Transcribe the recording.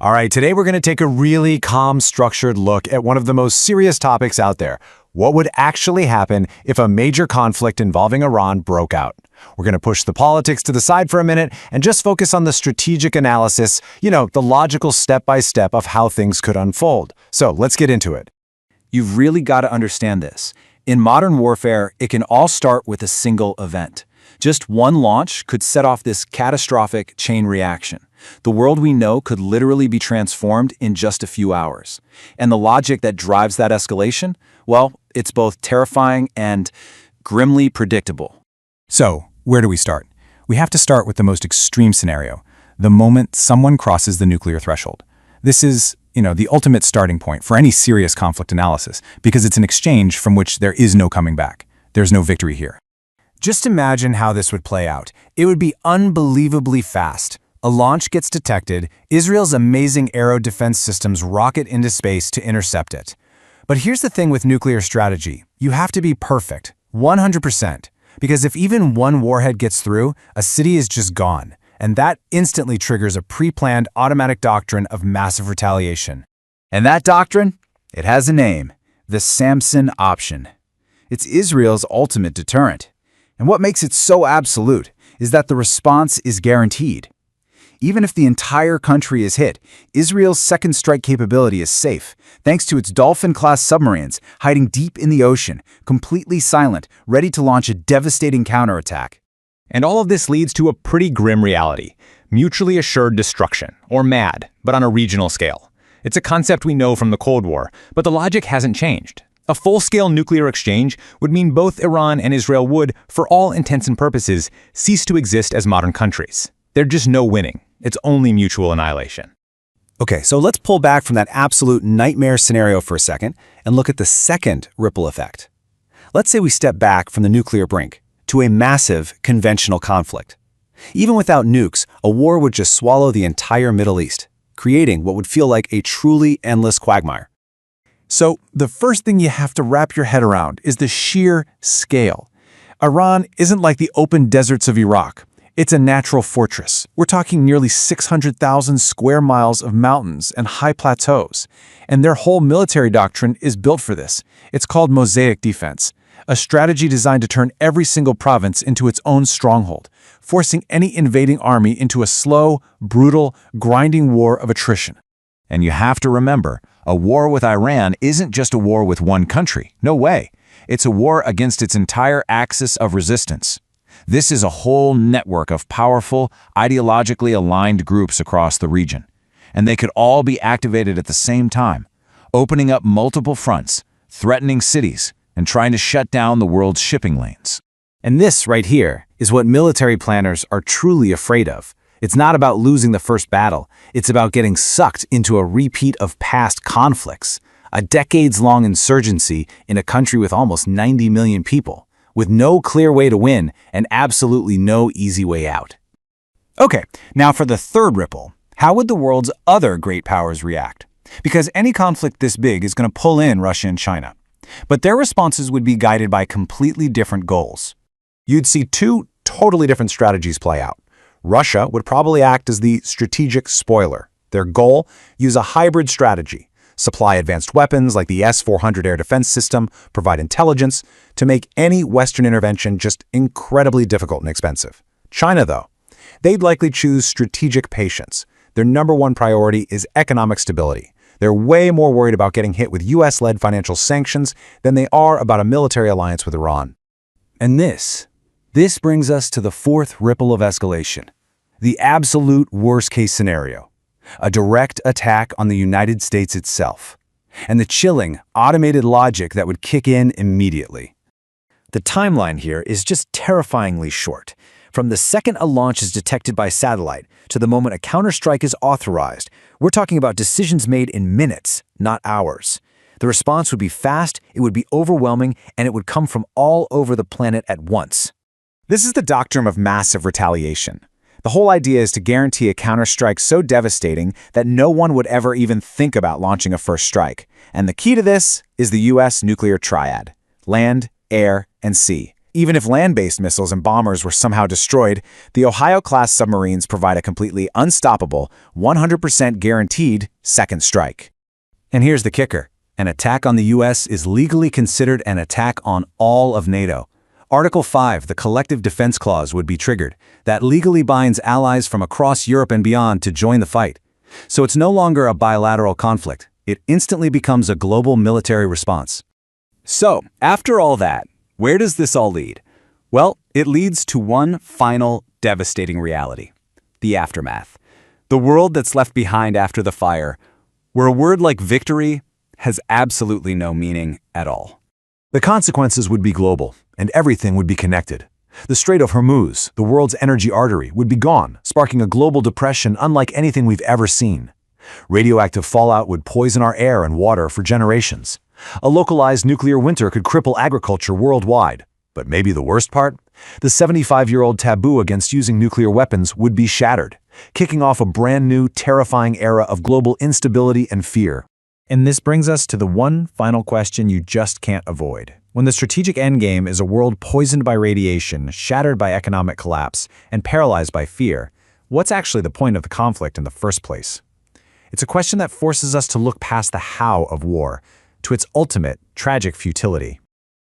All right, today we're going to take a really calm, structured look at one of the most serious topics out there. What would actually happen if a major conflict involving Iran broke out? We're going to push the politics to the side for a minute and just focus on the strategic analysis, the logical step-by-step of how things could unfold. So let's get into it. You've really got to understand this. In modern warfare, it can all start with a single event. Just one launch could set off this catastrophic chain reaction. The world we know could literally be transformed in just a few hours. And the logic that drives that escalation? Well, it's both terrifying and grimly predictable. So, where do we start? We have to start with the most extreme scenario, the moment someone crosses the nuclear threshold. This is, the ultimate starting point for any serious conflict analysis, because it's an exchange from which there is no coming back. There's no victory here. Just imagine how this would play out. It would be unbelievably fast. A launch gets detected, Israel's amazing aero defense systems rocket into space to intercept it. But here's the thing with nuclear strategy. You have to be perfect, 100%. Because if even one warhead gets through, a city is just gone. And that instantly triggers a pre-planned automatic doctrine of massive retaliation. And that doctrine? It has a name, the Samson option. It's Israel's ultimate deterrent. And what makes it so absolute is that the response is guaranteed. Even if the entire country is hit, Israel's second strike capability is safe, thanks to its Dolphin-class submarines hiding deep in the ocean, completely silent, ready to launch a devastating counterattack. And all of this leads to a pretty grim reality, mutually assured destruction, or MAD, but on a regional scale. It's a concept we know from the Cold War, but the logic hasn't changed. A full-scale nuclear exchange would mean both Iran and Israel would, for all intents and purposes, cease to exist as modern countries. There's just no winning. It's only mutual annihilation. Okay, so let's pull back from that absolute nightmare scenario for a second and look at the second ripple effect. Let's say we step back from the nuclear brink to a massive conventional conflict. Even without nukes, a war would just swallow the entire Middle East, creating what would feel like a truly endless quagmire. So, the first thing you have to wrap your head around is the sheer scale. Iran isn't like the open deserts of Iraq. It's a natural fortress. We're talking nearly 600,000 square miles of mountains and high plateaus. And their whole military doctrine is built for this. It's called mosaic defense, a strategy designed to turn every single province into its own stronghold, forcing any invading army into a slow, brutal, grinding war of attrition. And you have to remember, a war with Iran isn't just a war with one country. No way. It's a war against its entire axis of resistance. This is a whole network of powerful, ideologically aligned groups across the region. And they could all be activated at the same time, opening up multiple fronts, threatening cities, and trying to shut down the world's shipping lanes. And this right here is what military planners are truly afraid of. It's not about losing the first battle. It's about getting sucked into a repeat of past conflicts, a decades-long insurgency in a country with almost 90 million people, with no clear way to win and absolutely no easy way out. Okay, now for the third ripple. How would the world's other great powers react? Because any conflict this big is going to pull in Russia and China. But their responses would be guided by completely different goals. You'd see two totally different strategies play out. Russia would probably act as the strategic spoiler. Their goal? Use a hybrid strategy. Supply advanced weapons like the S-400 air defense system, provide intelligence to make any Western intervention just incredibly difficult and expensive. China, though, they'd likely choose strategic patience. Their number one priority is economic stability. They're way more worried about getting hit with US-led financial sanctions than they are about a military alliance with Iran. And this brings us to the fourth ripple of escalation, the absolute worst-case scenario. A direct attack on the United States itself, and the chilling, automated logic that would kick in immediately. The timeline here is just terrifyingly short. From the second a launch is detected by satellite to the moment a counterstrike is authorized, we're talking about decisions made in minutes, not hours. The response would be fast, it would be overwhelming, and it would come from all over the planet at once. This is the doctrine of massive retaliation. The whole idea is to guarantee a counterstrike so devastating that no one would ever even think about launching a first strike. And the key to this is the US nuclear triad: land, air, and sea. Even if land-based missiles and bombers were somehow destroyed, the Ohio-class submarines provide a completely unstoppable, 100% guaranteed second strike. And here's the kicker. An attack on the U.S. is legally considered an attack on all of NATO. Article 5, the Collective Defense Clause, would be triggered. That legally binds allies from across Europe and beyond to join the fight. So it's no longer a bilateral conflict. It instantly becomes a global military response. So, after all that, where does this all lead? Well, it leads to one final devastating reality: the aftermath. The world that's left behind after the fire, where a word like victory has absolutely no meaning at all. The consequences would be global, and everything would be connected. The Strait of Hormuz, the world's energy artery, would be gone, sparking a global depression unlike anything we've ever seen. Radioactive fallout would poison our air and water for generations. A localized nuclear winter could cripple agriculture worldwide. But maybe the worst part? The 75-year-old taboo against using nuclear weapons would be shattered, kicking off a brand new, terrifying era of global instability and fear. And this brings us to the one final question you just can't avoid. When the strategic endgame is a world poisoned by radiation, shattered by economic collapse, and paralyzed by fear, what's actually the point of the conflict in the first place? It's a question that forces us to look past the how of war to its ultimate, tragic futility.